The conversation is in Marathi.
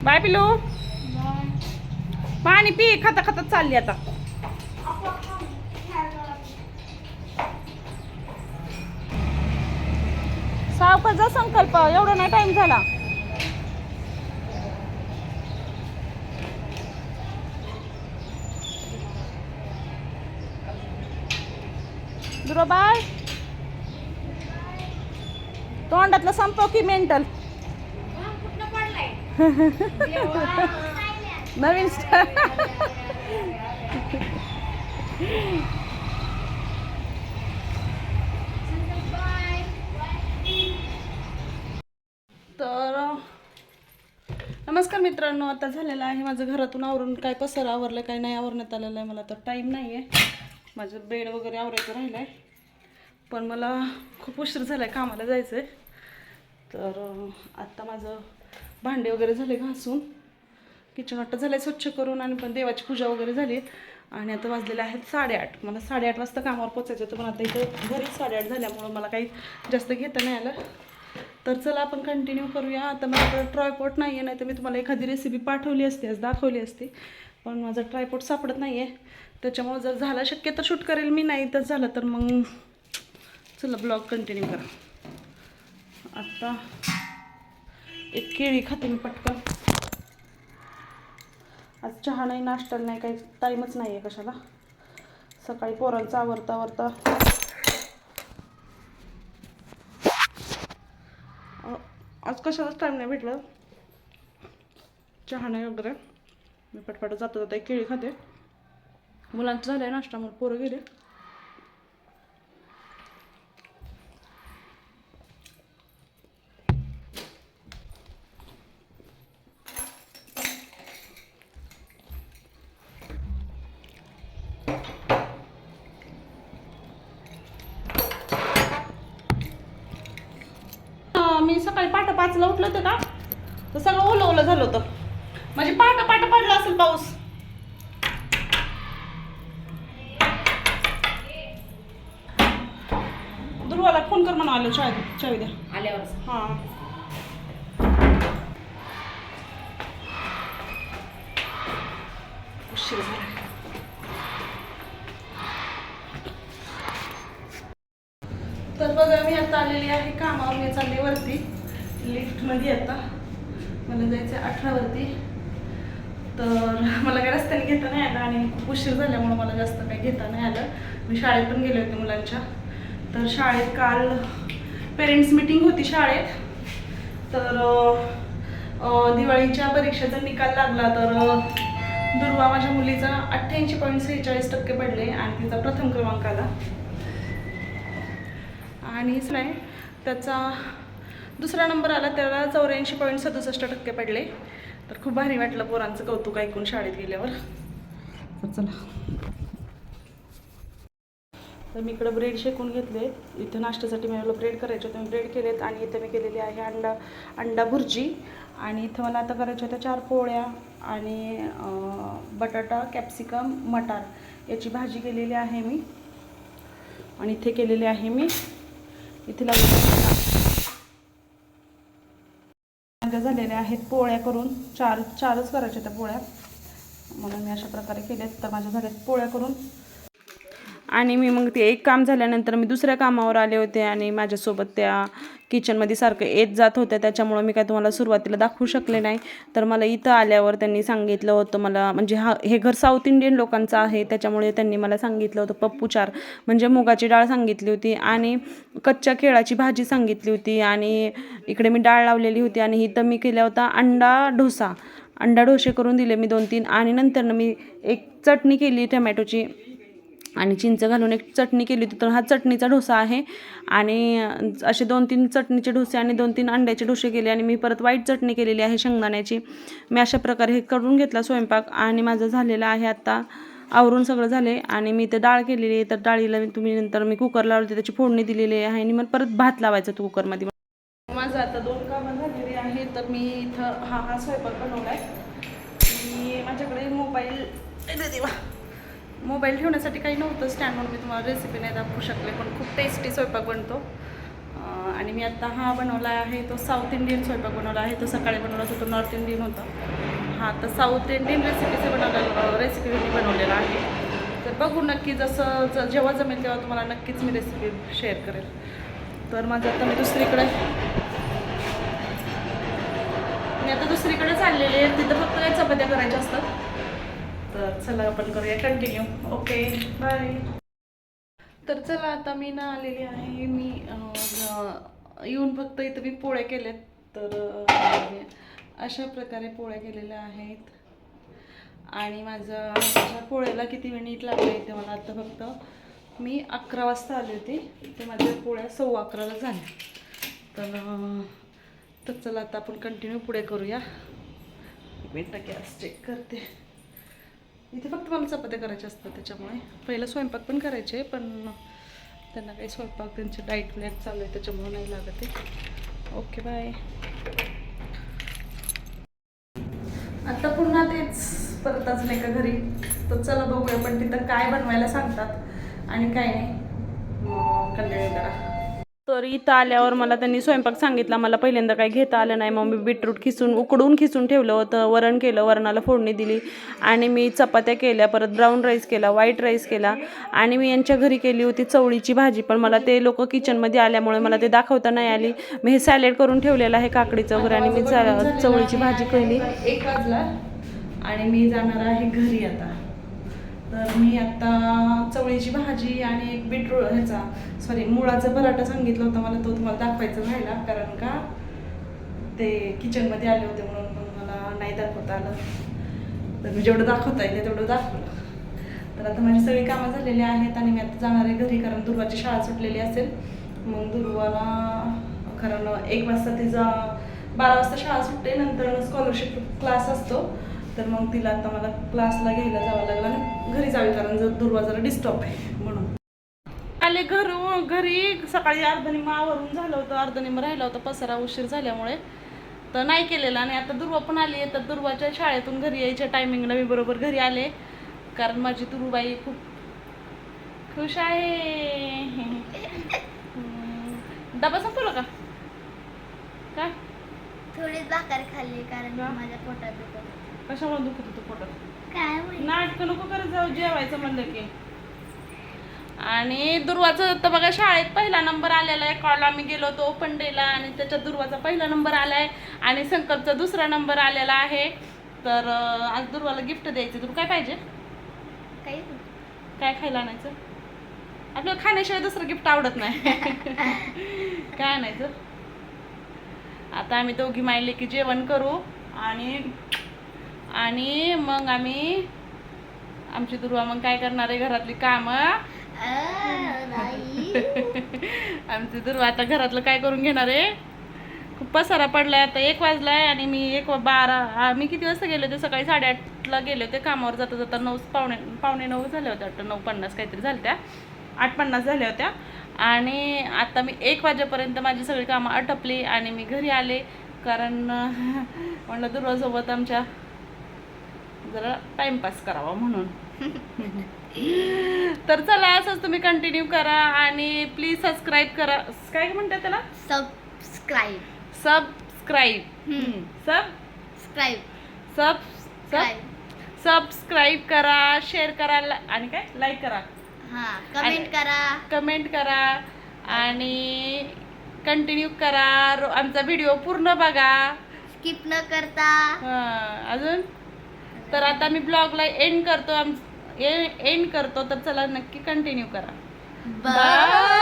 बाय पिलू. पाणी पी. खाता खाता चालली आता. सावकाचा संकल्प. एवढा नाही टाइम झाला. दुरो बाय. तोंडातलं संपव की मेंटल. नवीन तर नमस्कार मित्रांनो. आता झालेलं आहे माझं घरातून आवरून. काय पसार आवरलं काय नाही आवरण्यात आलेलं आहे. मला तर टाईम नाही आहे. माझं बेड वगैरे आवरायचं राहिलं आहे. पण मला खूप उशीर झाला आहे. कामाला जायचं आहे. तर आत्ता माझं भांडे वगैरे झाले घासून. किचन वाटतं झालं आहे स्वच्छ करून. आणि पण देवाची पूजा वगैरे झाली. आणि आता वाजलेले आहेत 8:30. मला 8:30 वाजता कामावर पोचायचं होतं. पण आता इथं घरीच 8:30 झाल्यामुळं मला काही जास्त घेता नाही आलं. तर चला आपण कंटिन्यू करूया. आता माझ्याकडे ट्रायपॉड नाही आहे. नाही तर मी तुम्हाला एखादी रेसिपी पाठवली असती, आज दाखवली असती. पण माझा ट्रायपॉड सापडत नाही आहे. त्याच्यामुळं जर झालं शक्य तर शूट करेल मी. नाही तर झालं तर मग चला ब्लॉग कंटिन्यू करा. आता एक केळी खाते मी पटकन. आज चहा नाही, नाश्ता नाही, काही टाईमच नाही आहे कशाला. सकाळी पोरांचा आवरता आवरता आज कशालाच टाईम नाही भेटलं. चहा नाही वगैरे. मी पटपट जाता जाता एक केळी खाते. मुलांचं झालं आहे नाश्ता, मग पोरं गेले. मी सकाळी पहाटे 5ला उठलं होतं का, तर सगळं ओलं ओलं झालं होतं. म्हणजे पहाटे पडला असेल पाऊस. ध्रुवाला फोन कर म्हणून आलो. चावी द्या आल्यावर. हां उशीर झाला. तर बघा मी आता आलेली आहे कामावर. मी चालली वरती लिफ्टमध्ये. आता मला जायचं आहे 18 वरती. तर मला काय रस्त्याने घेता नाही आलं. आणि खूप उशीर झाल्यामुळं मला जास्त काही घेता नाही आलं. मी शाळेत पण गेले होते मुलांच्या. तर शाळेत काल पेरेंट्स मीटिंग होती शाळेत. तर दिवाळीच्या परीक्षेचा निकाल लागला. तर दुर्वा माझ्या मुलीचा 88.46% पडले आणि तिचा प्रथम क्रमांक आला. आणि नाही त्याचा दुसरा नंबर आला, त्याला 84.67% पडले. तर खूप भारी वाटलं पोरांचं कौतुक ऐकून शाळेत गेल्यावर. तर चला, तर मी इकडं ब्रेड शेकून घेतले. इथं नाश्त्यासाठी मला ब्रेड करायचे होते. मी ब्रेड केलेत. आणि इथं मी केलेली आहे अंडा भुर्जी. आणि इथं मला आता करायच्या होत्या 4 पोळ्या आणि बटाटा कॅप्सिकम मटार याची भाजी केलेली आहे मी. आणि इथे केलेली आहे मी इथे झालेल्या आहेत पोळ्या करून. चारच करायच्या त्या पोळ्या म्हणून मी अशा प्रकारे केल्यात. तर माझ्या झाल्यात पोळ्या करून. आणि मी मग ते एक काम झाल्यानंतर मी दुसऱ्या कामावर आले होते. आणि माझ्यासोबत त्या किचनमध्ये सारखं येत जात होत्या. त्याच्यामुळं मी काय तुम्हाला सुरुवातीला दाखवू शकले नाही. तर मला इथं आल्यावर त्यांनी सांगितलं होतं मला, म्हणजे हे घर साऊथ इंडियन लोकांचं आहे. त्याच्यामुळे त्यांनी मला सांगितलं होतं पप्पू चार म्हणजे मुगाची डाळ सांगितली होती. आणि कच्च्या केळाची भाजी सांगितली होती. आणि इकडे मी डाळ लावलेली होती. आणि इथं मी केला होता अंडा डोसे करून दिले मी 2-3. आणि नंतर मी एक चटणी केली टमॅटोची आणि चिंच घालून एक चटणी केली होती. तर हा चटणीचा डोसा आहे. आणि असे 2-3 चटणीचे डोसे आणि 2-3 अंड्याचे डोसे केले. आणि मी परत व्हाईट चटणी केलेली आहे शेंगदाण्याची. मी अशा प्रकारे हे करून घेतला स्वयंपाक. आणि माझं झालेलं आहे आता आवरून सगळं झाले. आणि मी ते डाळ केलेली आहे. तर डाळीला तुम्ही नंतर मी कुकर लावते, त्याची फोडणी दिलेली आहे. आणि मग परत भात लावायचा तो कुकरमध्ये. माझं आता 2 कामं झालेली आहे. तर मी इथं हा स्वयंपाक बनवला आहे. मी माझ्याकडे मोबाईल ठेवण्यासाठी काही नव्हतं स्टँडवर. मी तुम्हाला रेसिपी नाही दाखवू शकले. पण खूप टेस्टी स्वयंपाक बनतो. आणि मी आत्ता हा बनवला आहे तो साऊथ इंडियन स्वयंपाक बनवला आहे. तो सकाळी बनवला होता तो नॉर्थ इंडियन होता. हा तर साऊथ इंडियन रेसिपी मी बनवलेला आहे. तर बघू नक्की जसं जेव्हा जमेल तेव्हा तुम्हाला नक्कीच मी रेसिपी शेअर करेल. तर माझं आता मी दुसरीकडे चाललेले आहे. तिथं फक्त काही चपात्या करायच्या असतात. तर चला आपण करूया कंटिन्यू. Okay bye. तर चला आता मी ना आलेली आहे. मी येऊन फक्त इथं मी पोळ्या केल्यात. तर अशा प्रकारे पोळ्या केलेल्या आहेत. आणि माझ्या पोळ्याला किती मिनिट लागले ते मला आता फक्त मी 11 वाजता आली होती. ते माझ्या पोळ्या 11:15ला झाल्या. तर चला आता आपण कंटिन्यू पुढे करूया. एक मिनिट गॅस चेक करते. इथे फक्त मला चपात्या करायच्या असतात त्याच्यामुळे पहिलं स्वयंपाक पण करायचे पण त्यांना काही स्वयंपाक त्यांचे डाईट प्लॅन चालू आहे त्याच्यामुळे नाही लागत आहे. Okay bye. आता पुन्हा तेच परत अजून एका घरी. तर चला बघूया पण तिथं काय बनवायला सांगतात आणि काय नाही. कंटिन्यू करा. तर इथं आल्यावर मला त्यांनी स्वयंपाक सांगितला. मला पहिल्यांदा काही घेता आलं नाही. मग मी बीटरूट उकडून खिसून ठेवलं होतं. वरण केलं, वरणाला फोडणी दिली आणि मी चपात्या केल्या, परत ब्राऊन राईस केला, व्हाईट राईस केला आणि मी यांच्या घरी केली होती चवळीची भाजी. पण मला ते लोक किचनमध्ये आल्यामुळे मला ते दाखवता नाही आली. मी हे सॅलेड करून ठेवलेलं आहे काकडीचं वगैरे आणि मी चवळीची भाजी केली. 1 वाजला आणि मी जाणार आहे घरी आता. तर मी आता चवळीची भाजी आणि एक मुळाचा पराठा सांगितलं होतं मला. तो तुम्हाला दाखवायचा राहिला कारण का ते किचनमध्ये आले होते म्हणून मला नाही दाखवता आलं. तर मी जेवढं दाखवता येते तेवढं दाखवलं. तर आता माझी सगळी कामं झालेली आहेत आणि मी आता जाणार आहे घरी कारण दुर्वाची शाळा सुटलेली असेल. मग दुर्वाला कारण 1 वाजता तिचा 12 वाजता शाळा सुटते. नंतर स्कॉलरशिप क्लास असतो. तर मग तिला आता मला क्लासला घ्यायला जावं लागलं आणि घरी जावी कारण दुर्वा जरा डिस्टर्ब आहे म्हणून आले घरी. सकाळी अर्धनिम्म आवरून झालं होतं, अर्धनिम्म राहिलं होतं पसारा उशीर झाल्यामुळे तर नाही केलेला. आणि आता दुर्वा पण आली आहे. तर दुर्वाच्या शाळेतून घरी यायच्या टायमिंगला मी बरोबर घरी आले कारण माझी दुर्वाबाई खूप खुश आहे. डबा संपवला का काय? थोडी भाकर खाल्ली कारण माझ्या पोटात दुखत. कशामुळे दुखत होतं पोटात? काय नाटकं नको करत जाऊ जेवायचं म्हणलं की. आणि दुर्वाचं तर बघा शाळेत पहिला नंबर आलेला आहे. कॉल आम्ही गेलो होतो ओपन डेला आणि त्याच्यात दुर्वाचा पहिला नंबर आलाय आणि संकल्पचा 2रा नंबर आलेला आहे. तर आज दुर्वाला गिफ्ट द्यायचं. तुला काय पाहिजे? काय खायला आणायचं? आपल्याला खाण्याशिवाय दुसरं गिफ्ट आवडत नाही. काय आणायचं? आता आम्ही दोघी मायले की जेवण करू आणि मग आमची दुर्वा मग काय करणार आहे घरातली कामं. आमची दुर्वा आता घरातलं काय करून घेणार आहे. खूप पसारा पडलाय. आता 1 वाजलाय आणि मी 1:12 मी किती वाजता गेले होते? सकाळी 8:30ला गेले होते. कामावर जाता जाता 9 9 झाल्या होत्या वाटतं. 9:50 काहीतरी झाल्या त्या. 8:50 झाल्या होत्या. आणि आता मी 1 वाजेपर्यंत माझी सगळी कामं आटपली आणि मी घरी आले कारण म्हणलं दुर्वासोबत आमच्या जरा टाइमपास करावा म्हणून. तर चला असंच तुम्ही कंटिन्यू करा आणि प्लीज सबस्क्राईब करा. काय म्हणतात त्याला? सबस्क्राईब करा, शेअर करा आणि काय लाईक करा, कमेंट करा आणि कंटिन्यू करा. आमचा व्हिडिओ पूर्ण बघा, स्किप न करता. अजून तर आता मी ब्लॉगला एंड करतो. तर चला नक्की कंटिन्यू करा. बाय.